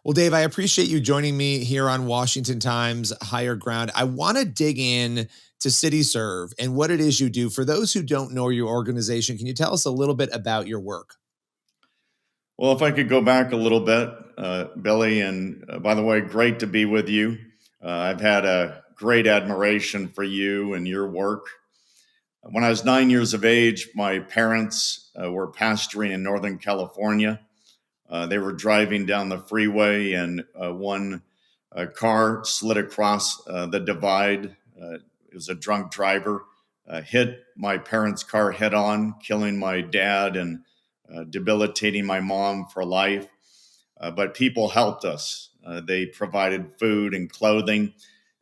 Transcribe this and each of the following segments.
Well, Dave, I appreciate you joining me here on Washington Times Higher Ground. I want to dig in to CityServe and what it is you do. For those who don't know your organization, can you tell us a little bit about your work? Well, if I could go back a little bit, Billy, and by the way, great to be with you. I've had a great admiration for you and your work. When I was 9 years of age, my parents were pastoring in Northern California. They were driving down the freeway, and one car slid across the divide. It was a drunk driver, hit my parents' car head on, killing my dad and debilitating my mom for life. But people helped us. They provided food and clothing.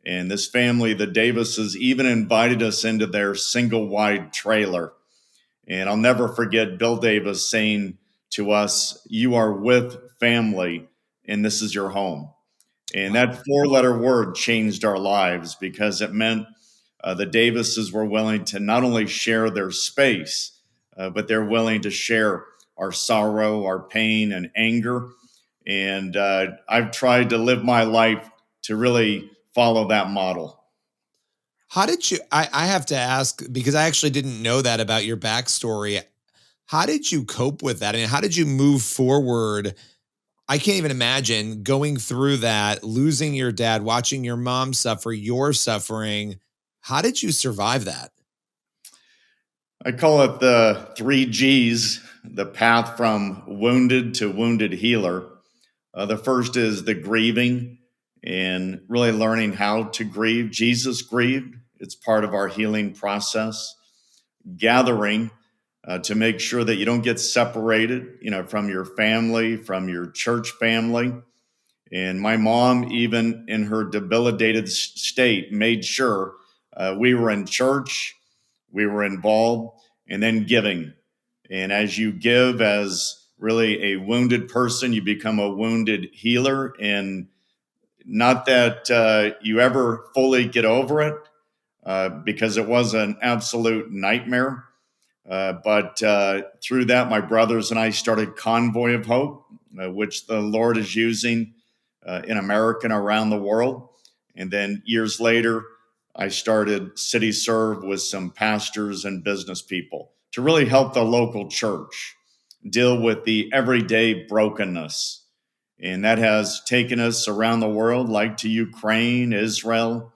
And this family, the Davises, even invited us into their single wide trailer. And I'll never forget Bill Davis saying to us, "You are with family, and this is your home." And that four-letter word changed our lives because it meant the Davises were willing to not only share their space, but they're willing to share our sorrow, our pain, and anger. And I've tried to live my life to really follow that model. How did you, I have to ask, because I actually didn't know that about your backstory. How did you cope with that? I mean, how did you move forward? I can't even imagine going through that, losing your dad, watching your mom suffer, your suffering. How did you survive that? I call it the three G's, the path from wounded to wounded healer. The first is the grieving and really learning how to grieve. Jesus grieved, it's part of our healing process. Gathering to make sure that you don't get separated, from your family, from your church family. And my mom, even in her debilitated state, made sure we were in church, we were involved, and then giving. And as you give as really a wounded person, you become a wounded healer. And not that you ever fully get over it, because it was an absolute nightmare. But through that, my brothers and I started Convoy of Hope, which the Lord is using in America and around the world. And then years later, I started CityServe with some pastors and business people to really help the local church deal with the everyday brokenness. And that has taken us around the world, like to Ukraine, Israel,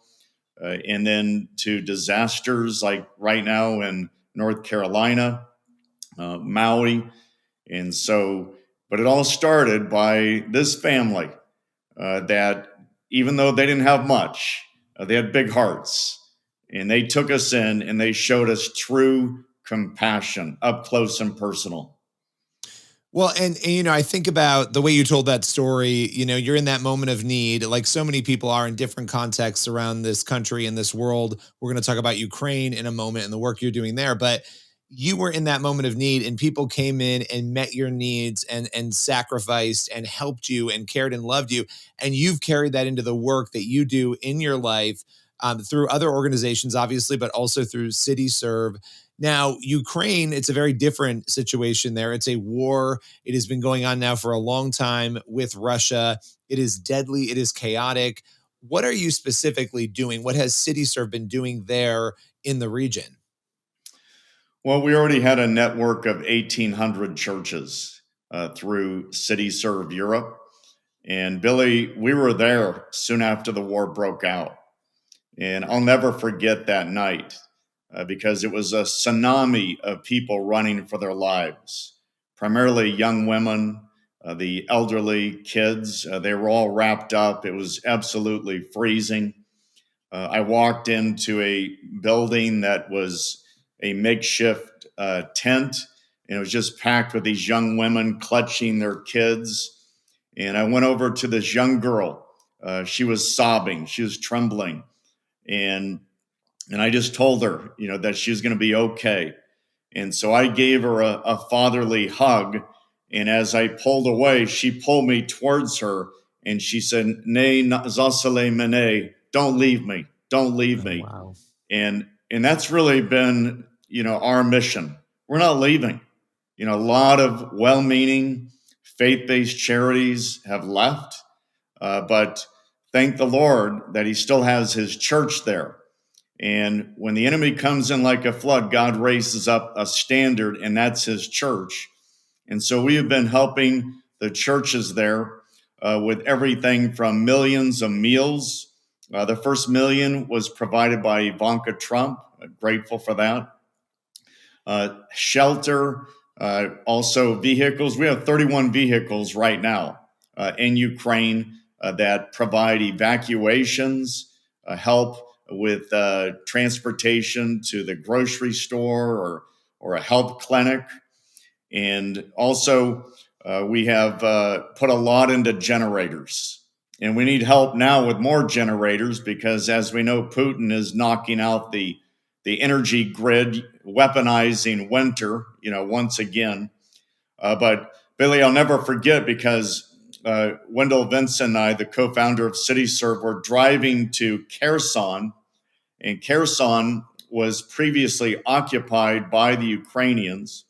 and then to disasters like right now in North Carolina, Maui. And so, but it all started by this family that even though they didn't have much, they had big hearts. And they took us in and they showed us true compassion up close and personal. Well, and I think about the way you told that story. You're in that moment of need, like so many people are in different contexts around this country and this world. We're going to talk about Ukraine in a moment and the work you're doing there, but you were in that moment of need, and people came in and met your needs and sacrificed and helped you and cared and loved you, and you've carried that into the work that you do in your life, through other organizations, obviously, but also through CityServe. Now, Ukraine, it's a very different situation there. It's a war. It has been going on now for a long time with Russia. It is deadly. It is chaotic. What are you specifically doing? What has CityServe been doing there in the region? Well, we already had a network of 1,800 churches through CityServe Europe. And Billy, we were there soon after the war broke out. And I'll never forget that night because it was a tsunami of people running for their lives, primarily young women, the elderly, kids. They were all wrapped up. It was absolutely freezing. I walked into a building that was a makeshift tent, and it was just packed with these young women clutching their kids. And I went over to this young girl. She was sobbing, she was trembling, and I just told her, that she was going to be okay. And so I gave her a fatherly hug. And as I pulled away, she pulled me towards her and she said, "Nay, zasale mene, don't leave me. Don't leave Oh, me." wow. And that's really been, our mission. We're not leaving. A lot of well-meaning faith-based charities have left. But thank the Lord that he still has his church there. And when the enemy comes in like a flood, God raises up a standard, and that's his church. And so we have been helping the churches there with everything from millions of meals. The first million was provided by Ivanka Trump. Grateful for that. Shelter, also vehicles. We have 31 vehicles right now in Ukraine that provide evacuations, help with transportation to the grocery store or a health clinic. And also, we have put a lot into generators. And we need help now with more generators because, as we know, Putin is knocking out the energy grid, weaponizing winter, once again. But Billy, I'll never forget because Wendell Vincent and I, the co-founder of CityServe, were driving to Kherson, and Kherson was previously occupied by the Ukrainians.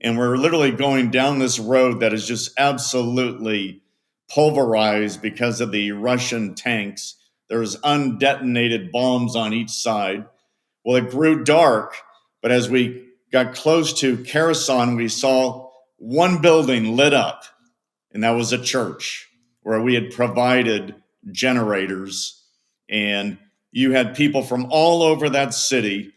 And we're literally going down this road that is just absolutely pulverized because of the Russian tanks. There's undetonated bombs on each side. Well, it grew dark, but as we got close to Kherson, we saw one building lit up, and that was a church where we had provided generators. And you had people from all over that city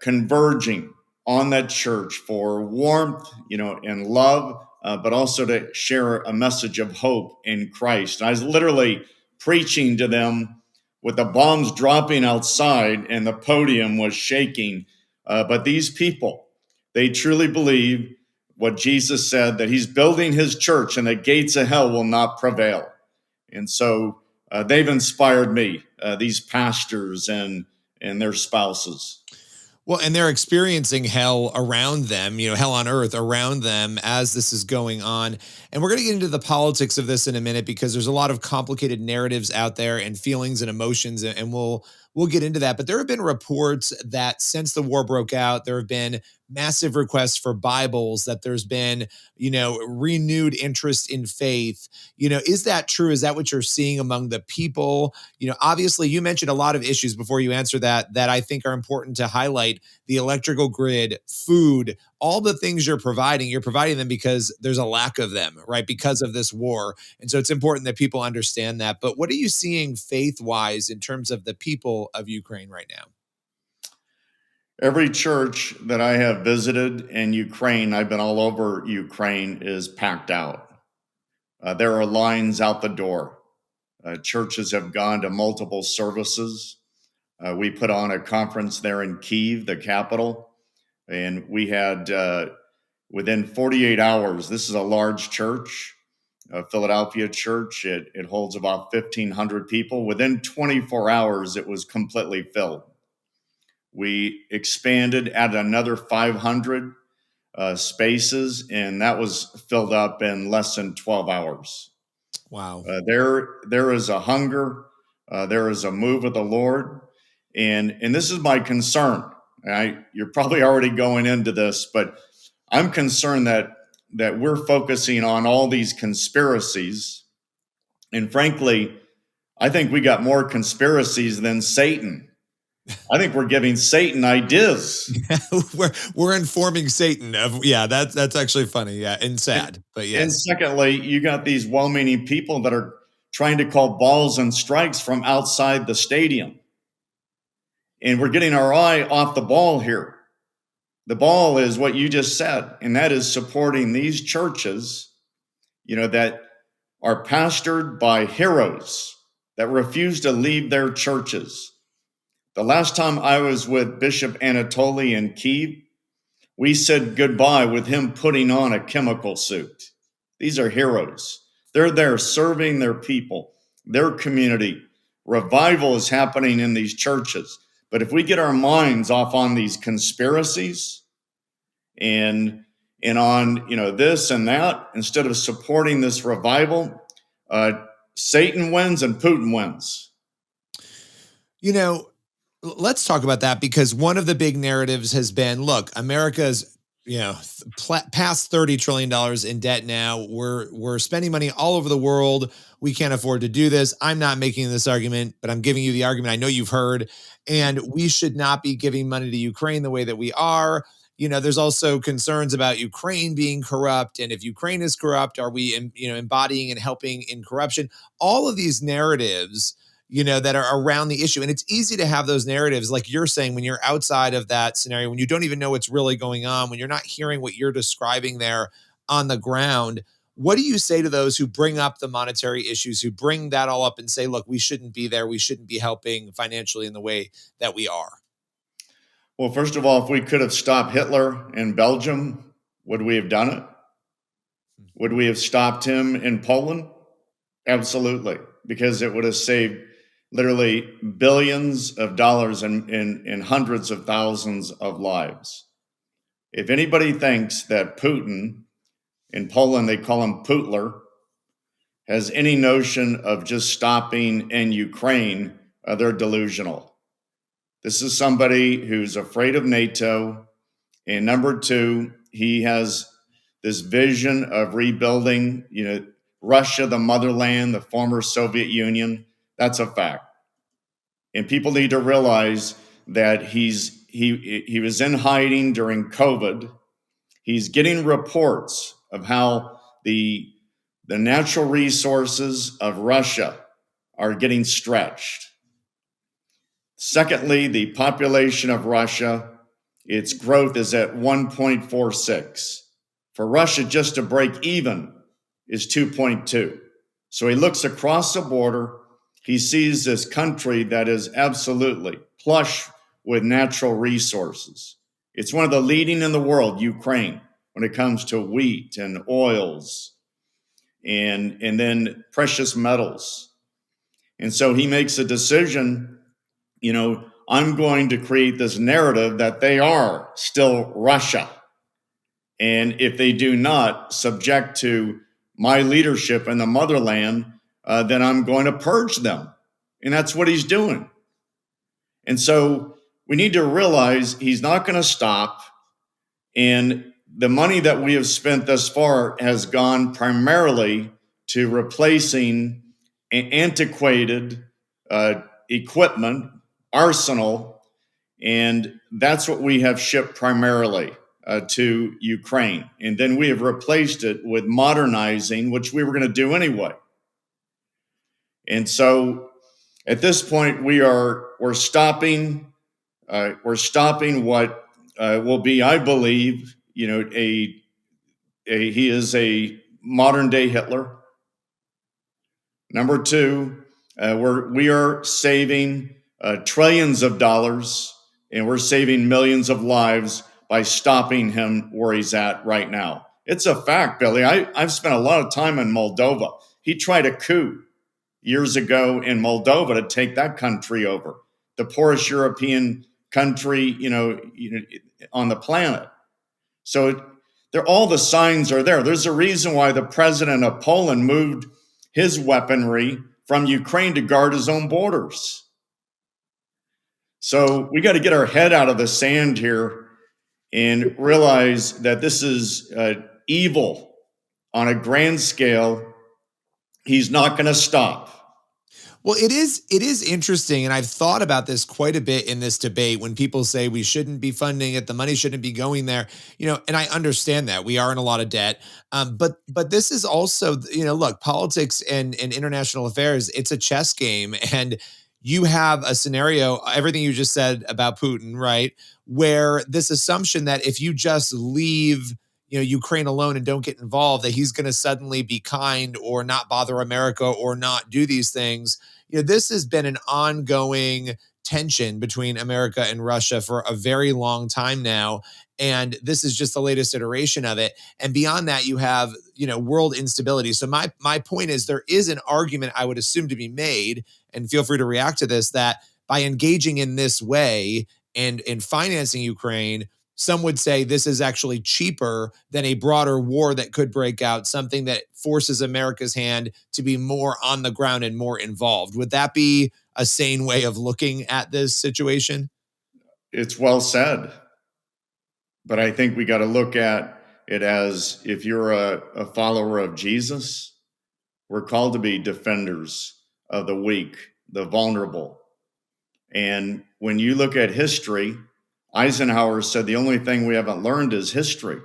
converging on that church for warmth, and love, but also to share a message of hope in Christ. And I was literally preaching to them with the bombs dropping outside and the podium was shaking. But these people, they truly believe what Jesus said, that he's building his church and the gates of hell will not prevail. And so they've inspired me, these pastors and their spouses. Well, and they're experiencing hell around them, hell on earth around them as this is going on. And we're going to get into the politics of this in a minute because there's a lot of complicated narratives out there and feelings and emotions, and we'll get into that. But there have been reports that since the war broke out, there have been massive requests for Bibles, that there's been, renewed interest in faith. Is that true? Is that what you're seeing among the people? Obviously you mentioned a lot of issues before you answer that I think are important to highlight: the electrical grid, food, all the things you're providing them because there's a lack of them, right? Because of this war. And so it's important that people understand that. But what are you seeing faith-wise in terms of the people of Ukraine right now? Every church that I have visited in Ukraine, I've been all over Ukraine, is packed out. There are lines out the door. Churches have gone to multiple services. We put on a conference there in Kyiv, the capital, and we had, within 48 hours, this is a large church, a Philadelphia church. It holds about 1,500 people. Within 24 hours, it was completely filled. We expanded, added another 500 spaces, and that was filled up in less than 12 hours. Wow. There is a hunger, there is a move of the Lord, and this is my concern. You're probably already going into this, but I'm concerned that we're focusing on all these conspiracies, and frankly, I think we got more conspiracies than Satan. I think we're giving Satan ideas. we're informing Satan of, that's actually funny, and sad, but yes. And secondly, you got these well-meaning people that are trying to call balls and strikes from outside the stadium. And we're getting our eye off the ball here. The ball is what you just said, and that is supporting these churches, that are pastored by heroes that refuse to leave their churches. The last time I was with Bishop Anatoly in Kyiv, we said goodbye with him putting on a chemical suit. These are heroes. They're there serving their people, their community. Revival is happening in these churches. But if we get our minds off on these conspiracies and on this and that, instead of supporting this revival, Satan wins and Putin wins. Let's talk about that, because one of the big narratives has been, look, America's past $30 trillion in debt now. We're spending money all over the world. We can't afford to do this. I'm not making this argument, but I'm giving you the argument I know you've heard. And we should not be giving money to Ukraine the way that we are. There's also concerns about Ukraine being corrupt. And if Ukraine is corrupt, are we, embodying and helping in corruption? All of these narratives, that are around the issue. And it's easy to have those narratives, like you're saying, when you're outside of that scenario, when you don't even know what's really going on, when you're not hearing what you're describing there on the ground. What do you say to those who bring up the monetary issues, who bring that all up and say, look, we shouldn't be there. We shouldn't be helping financially in the way that we are? Well, first of all, if we could have stopped Hitler in Belgium, would we have done it? Would we have stopped him in Poland? Absolutely, because it would have saved literally billions of dollars and hundreds of thousands of lives. If anybody thinks that Putin, in Poland they call him Putler, has any notion of just stopping in Ukraine, they're delusional. This is somebody who's afraid of NATO. And number two, he has this vision of rebuilding, Russia, the motherland, the former Soviet Union. That's a fact. And people need to realize that he was in hiding during COVID. He's getting reports of how the natural resources of Russia are getting stretched. Secondly, the population of Russia, its growth is at 1.46. For Russia just to break even is 2.2. So he looks across the border. He sees this country that is absolutely plush with natural resources. It's one of the leading in the world, Ukraine, when it comes to wheat and oils and then precious metals. And so he makes a decision, I'm going to create this narrative that they are still Russia. And if they do not subject to my leadership in the motherland, then I'm going to purge them. And that's what he's doing. And so we need to realize he's not going to stop. And the money that we have spent thus far has gone primarily to replacing antiquated equipment, arsenal, and that's what we have shipped primarily to Ukraine. And then we have replaced it with modernizing, which we were going to do anyway. And so at this point, we're stopping what will be, I believe, he is a modern day Hitler. Number two, we are saving trillions of dollars, and we're saving millions of lives by stopping him where he's at right now. It's a fact, Billy. I've spent a lot of time in Moldova. He tried a coup years ago in Moldova to take that country over, the poorest European country, on the planet. So all the signs are there. There's a reason why the president of Poland moved his weaponry from Ukraine to guard his own borders. So we got to get our head out of the sand here and realize that this is evil on a grand scale. He's not going to stop. Well, it is interesting, and I've thought about this quite a bit in this debate when people say we shouldn't be funding it, the money shouldn't be going there, and I understand that we are in a lot of debt, but this is also, look, politics and international affairs, it's a chess game, and you have a scenario, everything you just said about Putin, right, where this assumption that if you just leave Ukraine alone and don't get involved, that he's going to suddenly be kind or not bother America or not do these things. This has been an ongoing tension between America and Russia for a very long time now. And this is just the latest iteration of it. And beyond that, you have, world instability. So my point is there is an argument I would assume to be made, and feel free to react to this, that by engaging in this way and in financing Ukraine, some would say this is actually cheaper than a broader war that could break out, something that forces America's hand to be more on the ground and more involved. Would that be a sane way of looking at this situation? It's well said. But I think we got to look at it as, if you're a follower of Jesus, we're called to be defenders of the weak, the vulnerable. And when you look at history, Eisenhower said the only thing we haven't learned is history.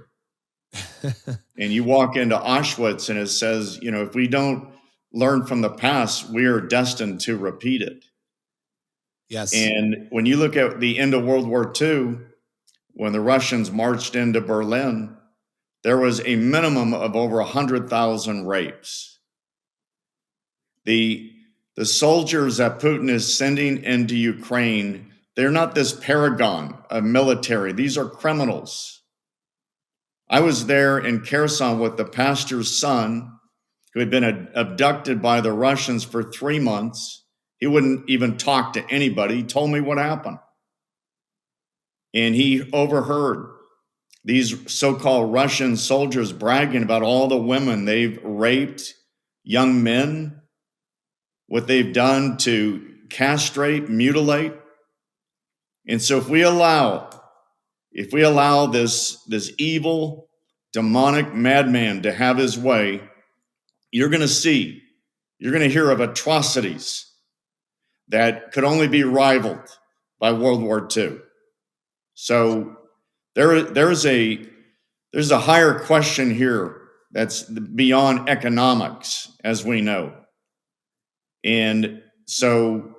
And you walk into Auschwitz and it says, if we don't learn from the past, we are destined to repeat it. Yes. And when you look at the end of World War II, when the Russians marched into Berlin, there was a minimum of over 100,000 rapes. The soldiers that Putin is sending into Ukraine, they're not this paragon of military. These are criminals. I was there in Kherson with the pastor's son, who had been abducted by the Russians for 3 months. He wouldn't even talk to anybody. He told me what happened. And he overheard these so-called Russian soldiers bragging about all the women they've raped, young men, what they've done to castrate, mutilate. And so if we allow this evil, demonic madman to have his way, you're going to hear of atrocities that could only be rivaled by World War II. So there's a higher question here that's beyond economics, as we know. And so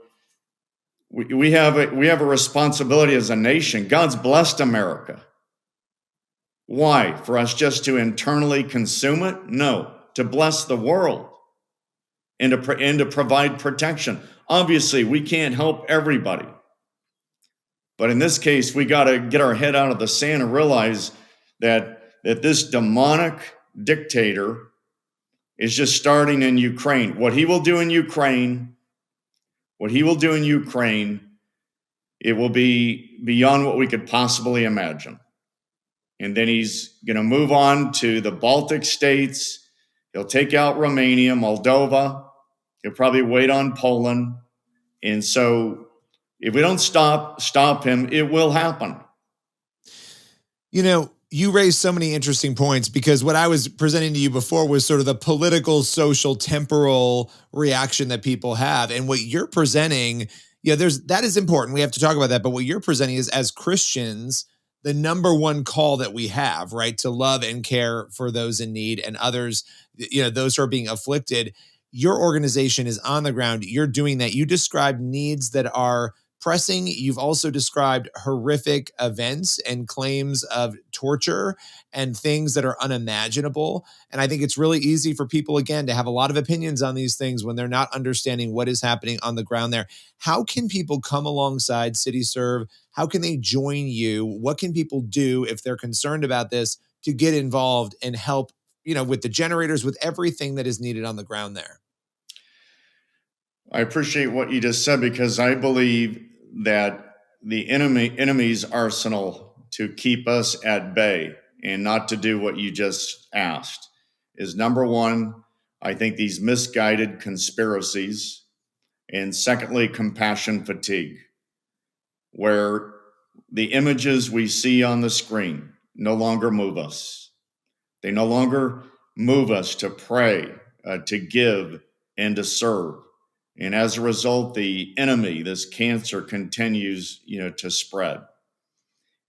we have a responsibility as a nation. God's blessed America. Why? For us just to internally consume it? No, to bless the world and to provide protection. Obviously, we can't help everybody. But in this case, we got to get our head out of the sand and realize that this demonic dictator is just starting in Ukraine. What he will do in Ukraine, it will be beyond what we could possibly imagine. And then he's going to move on to the Baltic states. He'll take out Romania, Moldova. He'll probably wait on Poland. And so if we don't stop him, it will happen. You raised so many interesting points, because what I was presenting to you before was sort of the political, social, temporal reaction that people have. And what you're presenting, that is important. We have to talk about that. But what you're presenting is, as Christians, the number one call that we have, right, to love and care for those in need and others, those who are being afflicted. Your organization is on the ground. You're doing that. You described needs that are pressing. You've also described horrific events and claims of torture and things that are unimaginable. And I think it's really easy for people, again, to have a lot of opinions on these things when they're not understanding what is happening on the ground there. How can people come alongside CityServe? How can they join you? What can people do if they're concerned about this to get involved and help, with the generators, with everything that is needed on the ground there? I appreciate what you just said, because I believe that the enemy's arsenal to keep us at bay and not to do what you just asked is, number one, I think these misguided conspiracies, and secondly, compassion fatigue, where the images we see on the screen no longer move us. They no longer move us to pray, to give, and to serve. And as a result, the enemy, this cancer, continues, to spread.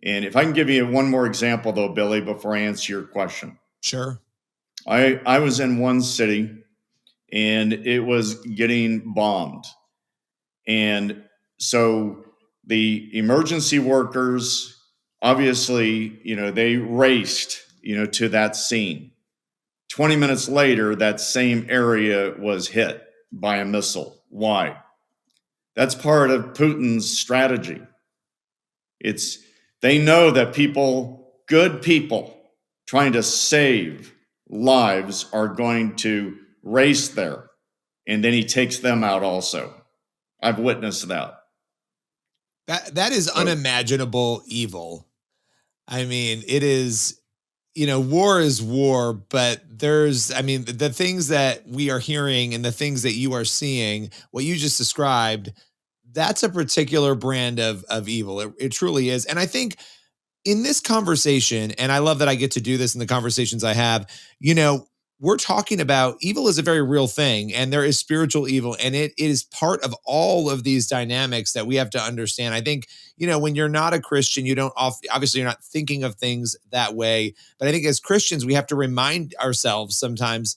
And if I can give you one more example, though, Billy, before I answer your question. Sure. I was in one city, and it was getting bombed. And so the emergency workers, obviously, they raced, to that scene. 20 minutes later, that same area was hit by a missile. Why? That's part of Putin's strategy. They know that good people trying to save lives, are going to race there, and then he takes them out also. I've witnessed that. That is unimaginable evil. I mean, it is, war is war, but the things that we are hearing and the things that you are seeing, what you just described, that's a particular brand of evil. It truly is. And I think in this conversation, and I love that I get to do this in the conversations I have, you know, we're talking about evil is a very real thing, and there is spiritual evil, and it is part of all of these dynamics that we have to understand. I think, you know, when you're not a Christian, you don't obviously you're not thinking of things that way. But I think as Christians, we have to remind ourselves sometimes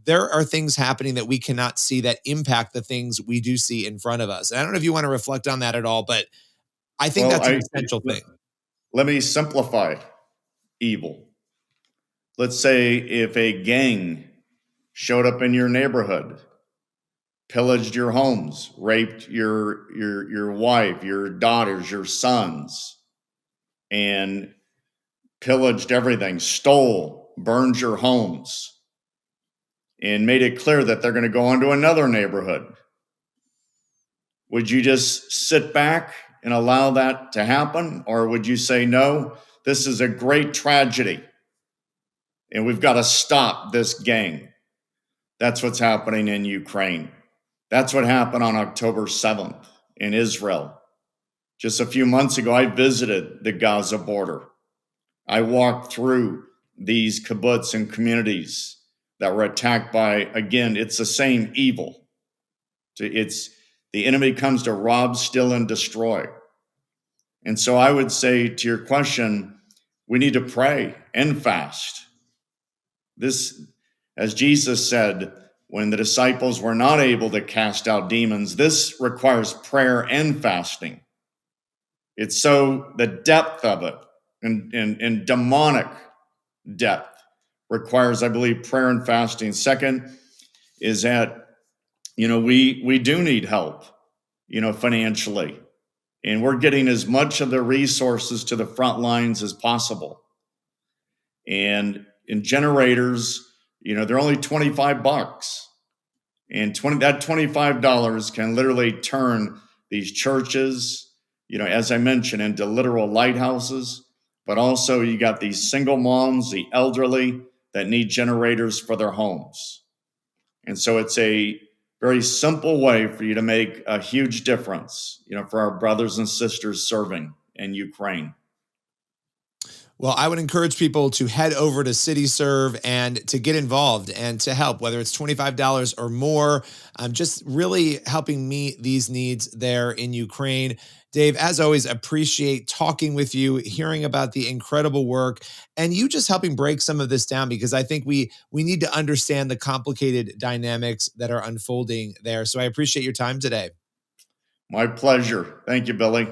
there are things happening that we cannot see that impact the things we do see in front of us. And I don't know if you want to reflect on that at all, but I think Well, that's an essential thing. let me simplify evil. Let's say if a gang showed up in your neighborhood, pillaged your homes, raped your wife, your daughters, your sons, and pillaged everything, stole, burned your homes, and made it clear that they're going to go on to another neighborhood. Would you just sit back and allow that to happen? Or would you say, no, this is a great tragedy and we've got to stop this gang? That's what's happening in Ukraine. That's what happened on October 7th in Israel. Just a few months ago, I visited the Gaza border. I walked through these kibbutz and communities that were attacked by, again, it's the same evil. It's the enemy comes to rob, steal, and destroy. And so I would say to your question, we need to pray and fast. This, as Jesus said, when the disciples were not able to cast out demons, this requires prayer and fasting. It's so the depth of it and demonic depth requires, I believe, prayer and fasting. Second is that, we do need help, financially. And we're getting as much of the resources to the front lines as possible. And in generators, they're only $25. And that $25 can literally turn these churches, as I mentioned, into literal lighthouses. But also you got these single moms, the elderly that need generators for their homes. And so it's a very simple way for you to make a huge difference, for our brothers and sisters serving in Ukraine. Well, I would encourage people to head over to CityServe and to get involved and to help, whether it's $25 or more. Just really helping meet these needs there in Ukraine. Dave, as always, appreciate talking with you, hearing about the incredible work, and you just helping break some of this down, because I think we need to understand the complicated dynamics that are unfolding there. So I appreciate your time today. My pleasure. Thank you, Billy.